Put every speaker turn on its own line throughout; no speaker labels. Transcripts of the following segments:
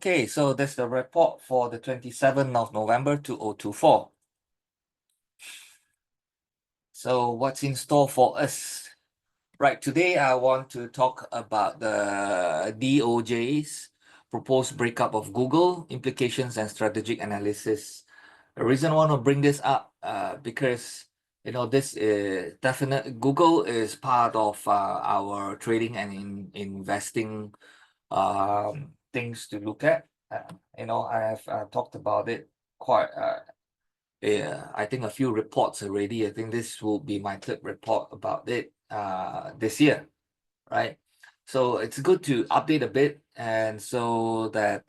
Okay, so that's the report for the 27th of November 2024. So what's in store for us? Right, today I want to talk about the DOJ's proposed breakup of Google, implications and strategic analysis. The reason I want to bring this up because this is definite. Google is part of our trading and investing things to look at. I have talked about it quite. Yeah, I think a few reports already. I think this will be my third report about it this year, right? So it's good to update a bit, and so that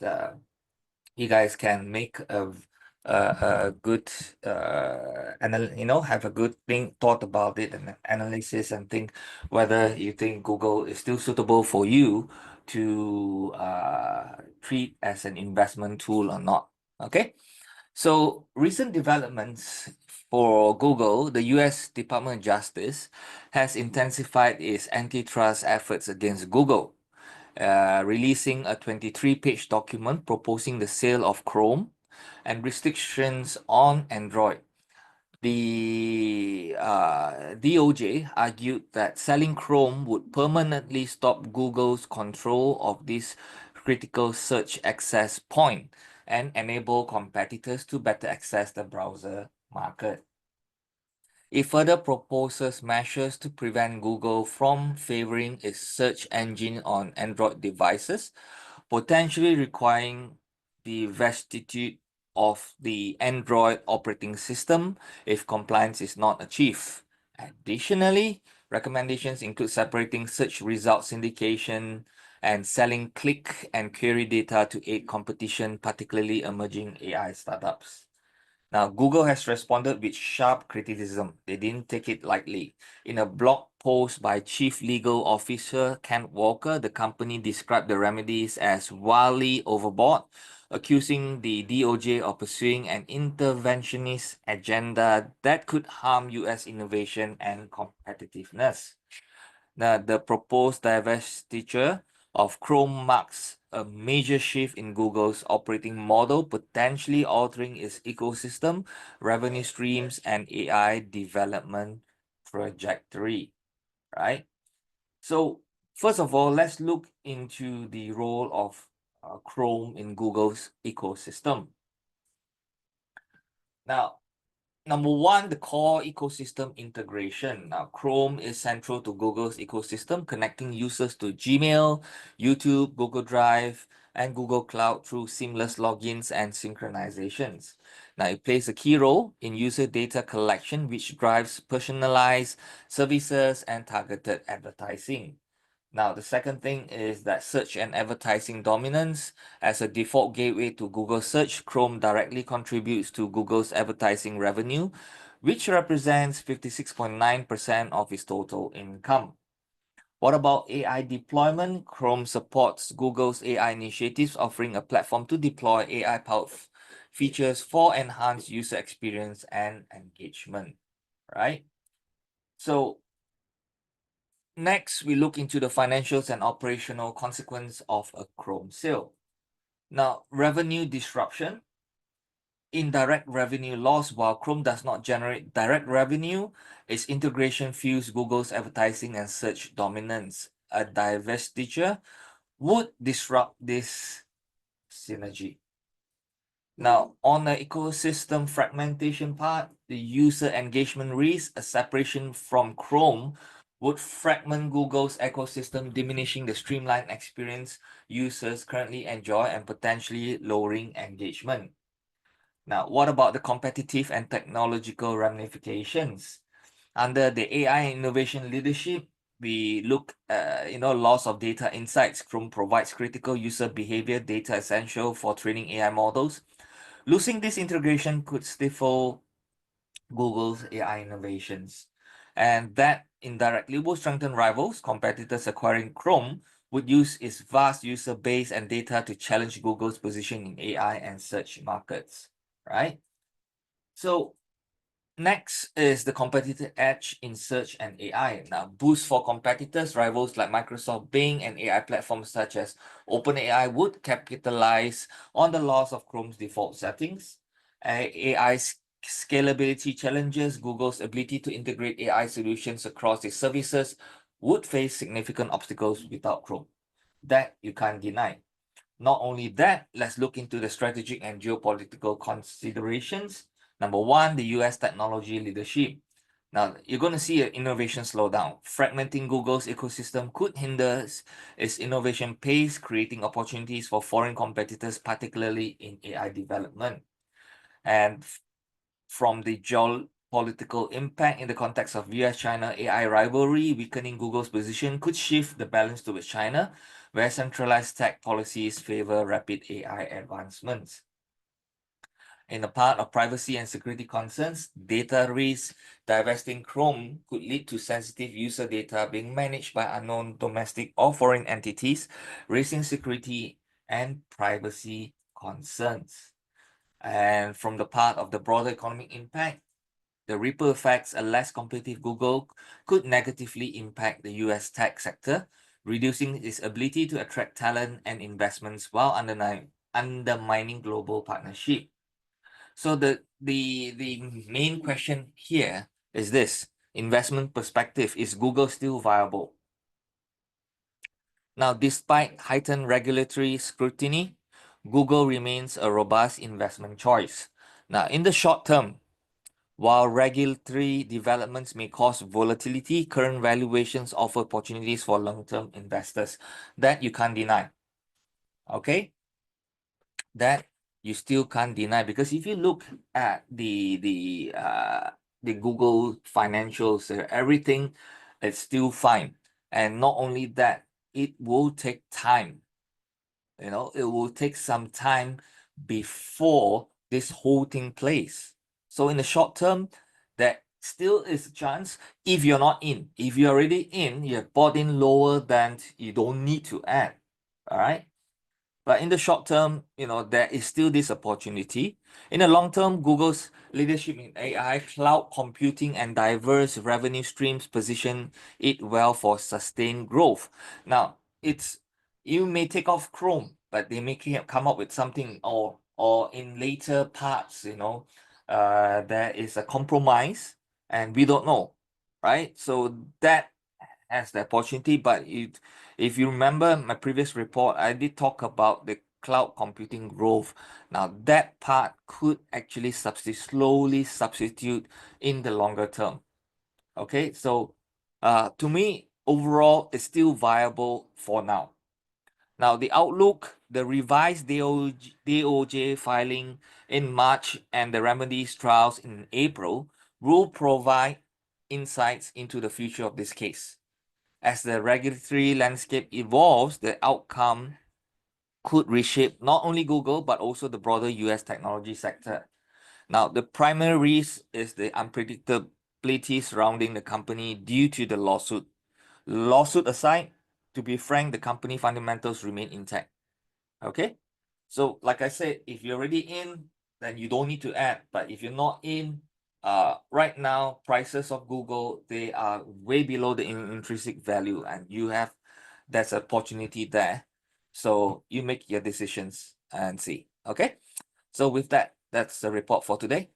you guys can make a good have a good thought about it and analysis and think whether you think Google is still suitable for you to treat as an investment tool or not. Okay. So recent developments for Google, the US Department of Justice has intensified its antitrust efforts against Google, releasing a 23-page document proposing the sale of Chrome and restrictions on Android. The DOJ argued that selling Chrome would permanently stop Google's control of this critical search access point and enable competitors to better access the browser market. It further proposes measures to prevent Google from favoring its search engine on Android devices, potentially requiring the restitute of the Android operating system if compliance is not achieved. Additionally, recommendations include separating search result syndication and selling click and query data to aid competition, particularly emerging AI startups. Now, Google has responded with sharp criticism. They didn't take it lightly. In a blog post by Chief Legal Officer Kent Walker, the company described the remedies as wildly overboard, accusing the DOJ of pursuing an interventionist agenda that could harm US innovation and competitiveness. Now, the proposed divestiture of Chrome marks a major shift in Google's operating model, potentially altering its ecosystem, revenue streams, and AI development trajectory, right? So, first of all, let's look into the role of Chrome in Google's ecosystem. Now, number one, the core ecosystem integration. Now, Chrome is central to Google's ecosystem, connecting users to Gmail, YouTube, Google Drive, and Google Cloud through seamless logins and synchronizations. Now, it plays a key role in user data collection, which drives personalized services and targeted advertising. Now, the second thing is that search and advertising dominance. As a default gateway to Google Search, Chrome directly contributes to Google's advertising revenue, which represents 56.9% of its total income. What about AI deployment? Chrome supports Google's AI initiatives, offering a platform to deploy AI-powered features for enhanced user experience and engagement, right? So, next, we look into the financials and operational consequence of a Chrome sale. Now, revenue disruption, indirect revenue loss. While Chrome does not generate direct revenue, its integration fuels Google's advertising and search dominance. A divestiture would disrupt this synergy. Now, on the ecosystem fragmentation part, the user engagement risk, a separation from Chrome would fragment Google's ecosystem, diminishing the streamlined experience users currently enjoy and potentially lowering engagement. Now, what about the competitive and technological ramifications? Under the AI innovation leadership, we look, loss of data insights. Chrome provides critical user behavior data essential for training AI models. Losing this integration could stifle Google's AI innovations, and that indirectly will strengthen rivals. Competitors acquiring Chrome would use its vast user base and data to challenge Google's position in AI and search markets, right? So Next is the competitive edge in search and AI. Now, boost for competitors, rivals like Microsoft, Bing, and AI platforms such as OpenAI would capitalize on the loss of Chrome's default settings. AI scalability challenges, Google's ability to integrate AI solutions across its services would face significant obstacles without Chrome. That you can't deny. Not only that, let's look into the strategic and geopolitical considerations. Number one, the US technology leadership. Now, you're going to see an innovation slowdown. Fragmenting Google's ecosystem could hinder its innovation pace, creating opportunities for foreign competitors, particularly in AI development. And from the geopolitical impact in the context of US-China AI rivalry, weakening Google's position could shift the balance towards China, where centralized tech policies favor rapid AI advancements. In the part of privacy and security concerns, data risks, divesting Chrome could lead to sensitive user data being managed by unknown domestic or foreign entities, raising security and privacy concerns. And from the part of the broader economic impact, the ripple effects, a less competitive Google could negatively impact the US tech sector, reducing its ability to attract talent and investments while undermining global partnership. So the main question here is this: investment perspective, is Google still viable? Now, despite heightened regulatory scrutiny, Google remains a robust investment choice. Now, in the short term, while regulatory developments may cause volatility, current valuations offer opportunities for long-term investors. That you can't deny. Okay? That you still can't deny, because if you look at the Google financials, everything is still fine. And not only that, it will take time. You know, it will take some time before this whole thing plays. So in the short term, there still is a chance if you're not in. If you're already in, you're bought in lower, than you don't need to add. All right. But in the short term, you know, there is still this opportunity. In the long term, Google's leadership in AI, cloud computing, and diverse revenue streams position it well for sustained growth. Now, you may take off Chrome, but they may come up with something, or in later parts, you know, there is a compromise, and we don't know, right? So that has the opportunity, but if you remember my previous report, I did talk about the cloud computing growth. Now that part could actually slowly substitute in the longer term. Okay, so to me, overall, it's still viable for now. Now the outlook, the revised DOJ filing in March and the remedies trials in April will provide insights into the future of this case. As the regulatory landscape evolves, the outcome could reshape not only Google, but also the broader US technology sector. Now, the primary risk is the unpredictability surrounding the company due to the lawsuit. Lawsuit aside, to be frank, the company fundamentals remain intact. Okay? So, like I said, if you're already in, then you don't need to add. But if you're not in, right now, prices of Google, they are way below the intrinsic value, and that's an opportunity there. So you make your decisions and see. Okay? So with that, that's the report for today.